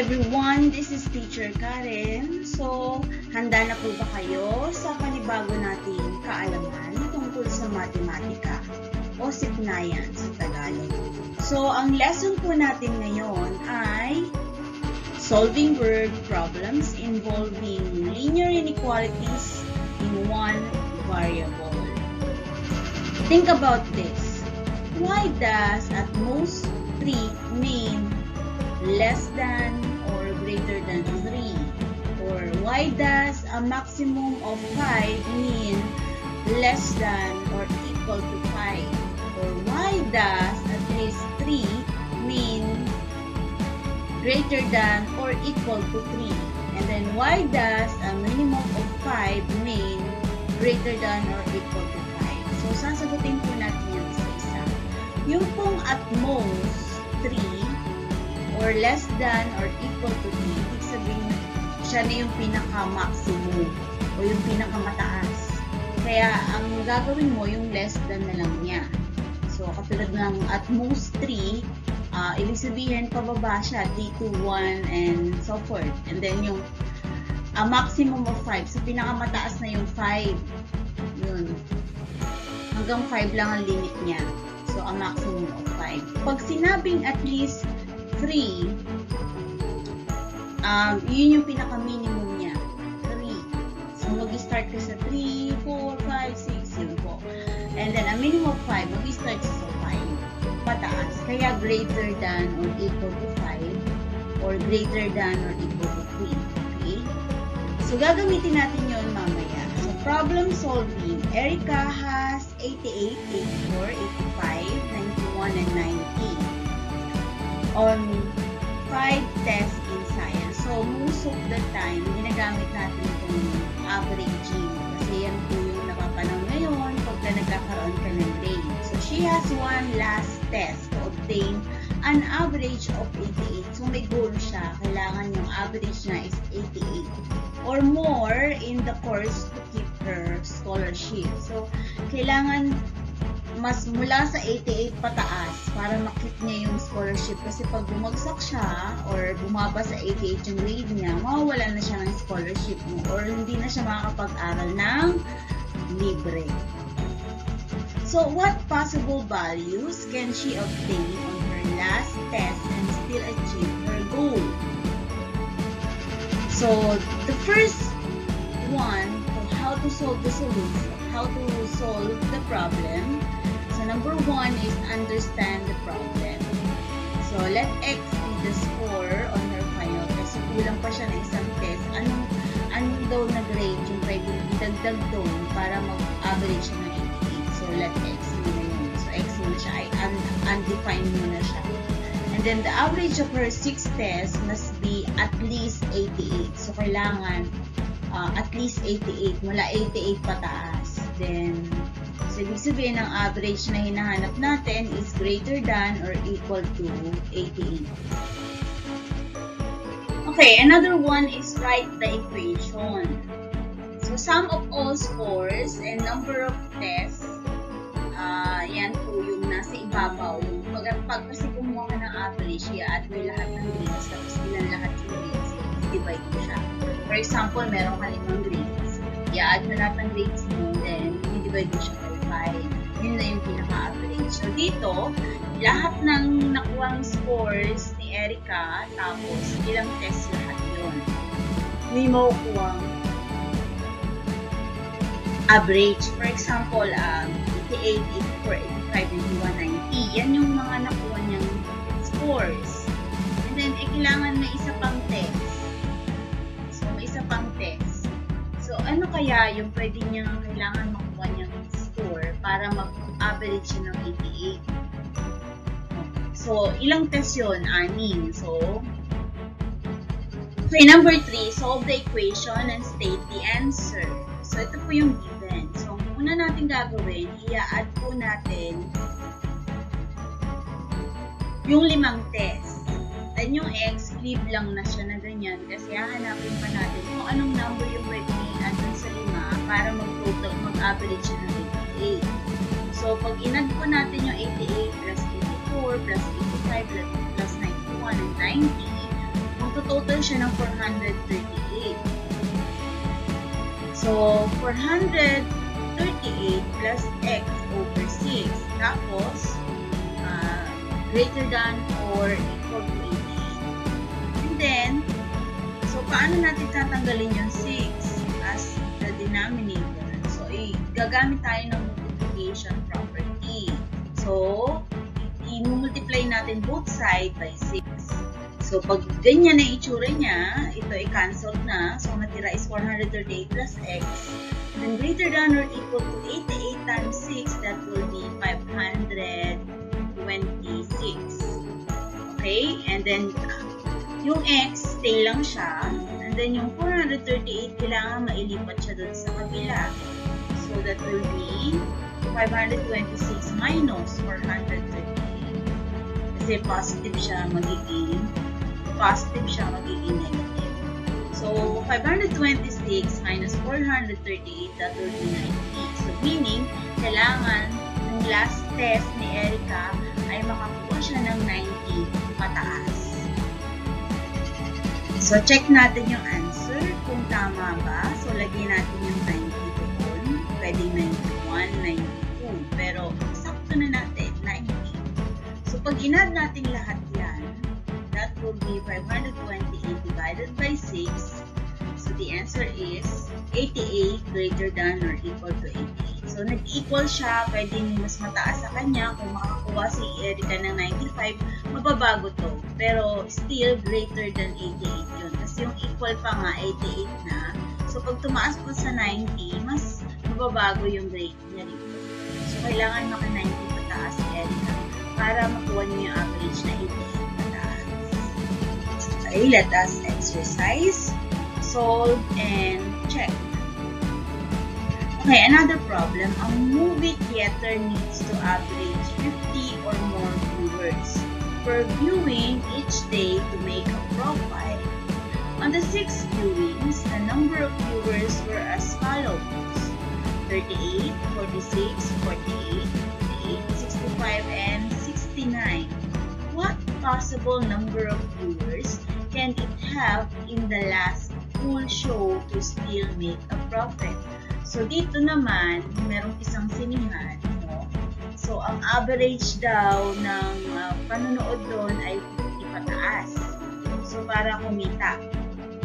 everyone, this is Teacher Karen. So, handa na po ba kayo sa panibago nating kaalaman tungkol sa matematika o siknayan sa Tagalog? So, ang lesson po natin ngayon ay solving word problems involving linear inequalities in one variable. Think about this. Why does at most 3 mean less than or greater than 3? Or why does a maximum of 5 mean less than or equal to 5? Or why does at least 3 mean greater than or equal to 3? And then why does a minimum of 5 mean greater than or equal to 5? So sasagutin po natin yan isa-isa. Yung pong at most 3 or less than or equal to 3, ibig sabihin siya na yung pinaka-maximum o yung pinaka-mataas. Kaya ang gagawin mo yung less than na lang niya. So katulad ng at most 3, ibig sabihin pababa siya, 3 to 1 and so forth. And then yung maximum of 5, so pinaka-mataas na yung 5. Yun. Hanggang 5 lang ang limit niya. So a maximum of 5. Pag sinabing at least 3, yun yung pinaka-minimum niya, 3. So, mag-start ka sa 3, 4, 5, 6, yun po. And then, a minimum of 5, mag-start ka sa 5, pataas. Kaya, greater than or equal to 5, or greater than or equal to 3. Okay? So, gagamitin natin yun mamaya. So, problem solving. Erica has 88, 84, 85, 91, and 90. On 5 tests in science. So, most of the time, ginagamit natin itong averaging. Kasi yan po yung napapanahon ngayon pagka nagkakaroon ka ng grade. So, she has one last test to obtain an average of 88. So, may goal siya. Kailangan yung average na is 88 or more in the course to keep her scholarship. So, kailangan mas mula sa 88 pataas para makip niya yung scholarship, kasi pag bumagsak siya or bumaba sa 88 yung grade niya, mawawala na siya ng scholarship mo or hindi na siya makakapag-aral ng libre. So, what possible values can she obtain on her last test and still achieve her goal? So, the first one, how to solve the solution, how to solve the problem. So, number 1 is understand the problem. So, let X be the score on her final test. So, kulang pa siya ng isang test. Anong daw na grade yung pwedeng idagdag doon para mag-average siya ng 88. So, let X muna yun. So, X muna siya ay undefined muna siya. And then, the average of her 6 tests must be at least 88. So, kailangan at least 88. Mula 88 pataas. Then, so, ibig sabihin ang average na hinahanap natin is greater than or equal to 88. Okay, another one is write the equation. So, sum of all scores and number of tests, yan po yung nasa ibabaw. Pag kasi kumuha ka ng average, i-add mo lahat ng grades, tapos ilan lahat yung grades, divide mo siya. For example, meron ka 5 grades, i-add mo lahat ng grades mo, then i-divide mo siya by 5. Yun na yung pinaka-average. So, dito, lahat ng nakuhang scores ni Erica, tapos ilang test lahat yun. May makukuhang average. For example, 88, 84, 85, 91, 90. Yan yung mga nakuha niyang scores. And then, kailangan may isa pang test. So, may isa pang test. So, ano kaya yung pwede niyang kailangan makuha niyang score para mag-average siya ng 88? So, ilang test yun? 6. So, okay, number 3, solve the equation and state the answer. So, ito po yung given. So, ang una natin gagawin, i-add po natin yung 5 test. Then, yung x, leave lang na siya na ganyan kasi hahanapin pa natin kung anong number yung pwede i-add sa 5 para mag-total, mag-average siya ng 88. So, pag in-add po natin yung 88 plus 84 plus 85 plus 91 and 90, magto-total siya ng 438. So, 438 plus x over 6. Tapos, greater than or equal to 88. And then, so paano natin tatanggalin yung 6 as the denominator? So, gagamit tayo ng multiplication property. So, i-multiply natin both side by 6. So, pag ganyan na itsura niya, ito ay cancelled na. So, natira is 438 plus x. Then, greater than or equal to 88 times 6, that will be 526. Okay? And then, yung x, stay lang siya. And then, yung 438, kailangan mailipat siya dun sa kabila. So, that will be 526 minus 438. Kasi positive siya magiging negative. So, 526 minus 438, that will be 90. So, meaning, kailangan ng last test ni Erica ay makakuha siya ng 90 pataas. So, check natin yung answer kung tama ba. So, lagyan natin yung 90 doon. Pwedeng 91, 92. Pero, sakto na natin, 90. So, pag inad natin lahat yan, that will be 528 divided by 6. So, the answer is 88 greater than or equal to 88. So, nag-equal siya. Pwedeng mas mataas sa kanya. Kung makakuha si Erica ng 95, mababago to. Pero, still greater than 88 yun. Kasi yung equal pa nga, 88 na. So, pag tumaas po sa 90, mas mababago yung grade niya rito. So, kailangan maka-90 pataas si Erica para makuha niyo yung average na 88 pataas. Okay, let us exercise, solve, and check. Okay, another problem. A movie theater needs to average 50 or more viewers per viewing each day to make a profit. On the 6 viewings, the number of viewers were as follows: 38, 46, 48, 58, 65, and 69. What possible number of viewers can it have in the last full show to still make a profit? So, dito naman, merong isang sinihan, no? So, ang average daw ng panonood doon ay 50 pataas. So, para kumita.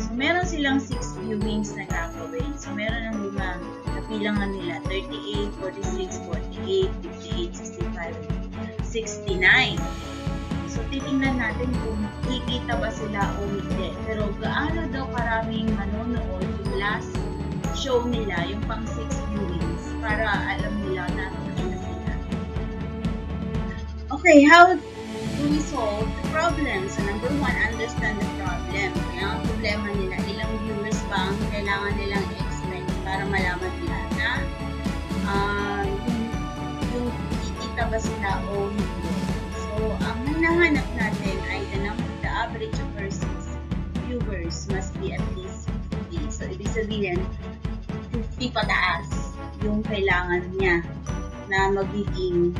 So, meron silang 6 viewings na gagawin. So, meron ng limang napilangan nila. 38, 46, 48, 58, 65, 69. So, titingnan natin kung kikita ba sila o hindi. Pero, gaano daw karaming manonood yung last show nila, yung pang 6 viewings, para alam nila na kikita sila. Okay, how do we solve the problem? So, number 1, understand the problem. Kaya ang problema nila, ilang viewers ba ang kailangan nilang expect para malaman nila na yung kikita ba sila o hindi. So, ang hinahanap natin ay the average of our 6 viewers must be at least 50. So, ibig sabihin, 50 pataas yung kailangan niya na magiging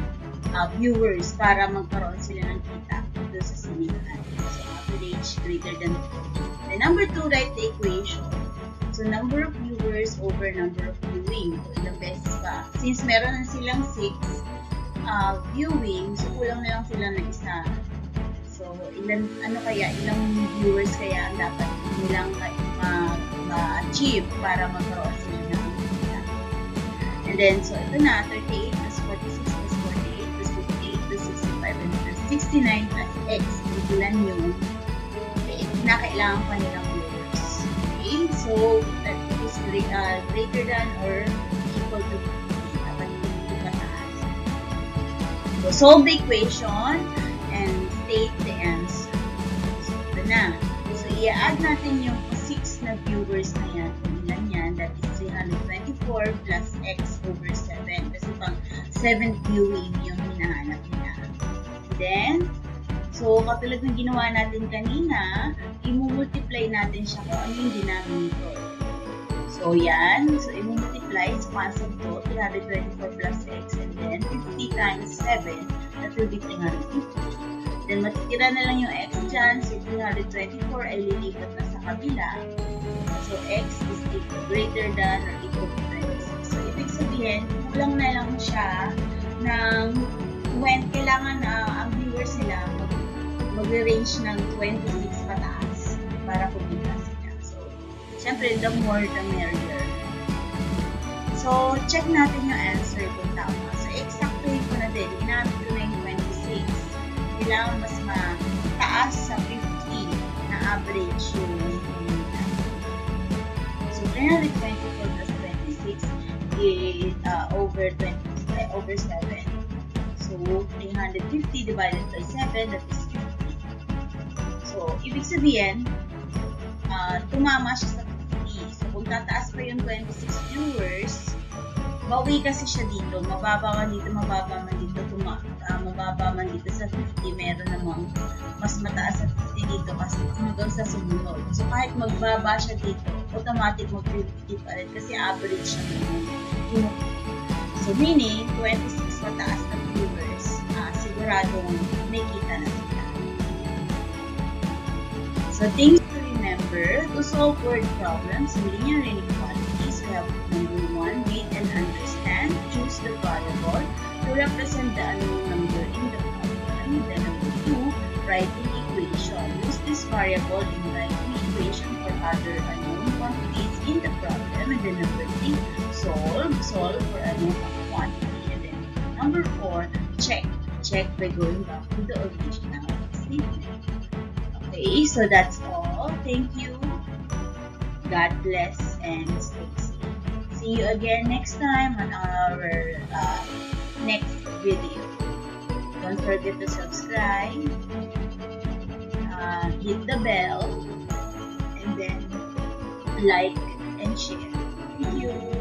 viewers para magkaroon sila ng kita doon sa sinihan. So, average greater than 50. The number 2, write the equation. So, number of viewers over number of viewing. So, ilang beses pa. Since meron na silang 6 viewing, so kulang na lang sila ng isa. So, ilang viewers kaya ang dapat nilang ma-achieve para magkaroon sila ng kita. And then, so ito na, 38 plus 46 plus 48 plus 58 plus 65 and plus 69 plus x. Ilan yung kinakailangan pa nilang viewers. Okay? So, that is greater than or equal to 50. Dapat yung pataas. So, solve the equation and state the answer. So, ito na. So, i-add natin yung 6 na viewers na yan. Kung ilan yan, that is 324 plus x over 7. Kasi pang 7th viewing yung hinahanap nila. Then, so, katulad ng ginawa natin kanina, i-multiply natin siya kung ano yung denominator. So, yan. So, i-multiply. So, cancel to. 324 plus x and then 50 times 7. That will be 350. Then matitira na lang yung x dyan. So 324 ay lilipat na sa kabila. So x is greater than or equal to 26. So ibig sabihin, kulang na lang siya ng when kailangan ang viewers nila mag-range ng 26 pataas para kumita sila. So, syempre, the more the merrier. So, check natin yung answer kung tama. So, exactly ko na din. Ginamit ko na yung 26. Kailangan mas mataas sa 50 na average yung kumita. So, 324 plus 26 is over 7. So, 350 divided by 7, that is 50. So, ibig sabihin, tumama siya sa 50. So, kung tataas pa yung 26 viewers, bawi kasi siya dito. Mababa man dito, mababa man dito sa 50. Meron namang mas mataas sa 50 dito kasi hanggang sa sumunod. So, kahit magbaba siya dito, automatic mag-50 pa rin kasi average siya naman. So, meaning, 26 mataas na viewers, siguradong may kita na sila. So, things to remember, to solve word problems in linear inequalities, we have number 1, read and understand, choose the variable to represent the unknown number in the problem. Then number 2, write the equation. Use this variable in writing the equation for other unknown quantities in the problem. And then number 3, solve for unknown quantity. And then number 4, check by going back to the original statement. Okay, so that's all. Thank you. God bless and stay safe. See you again next time on our next video. Don't forget to subscribe, hit the bell, and then like and share. Thank you.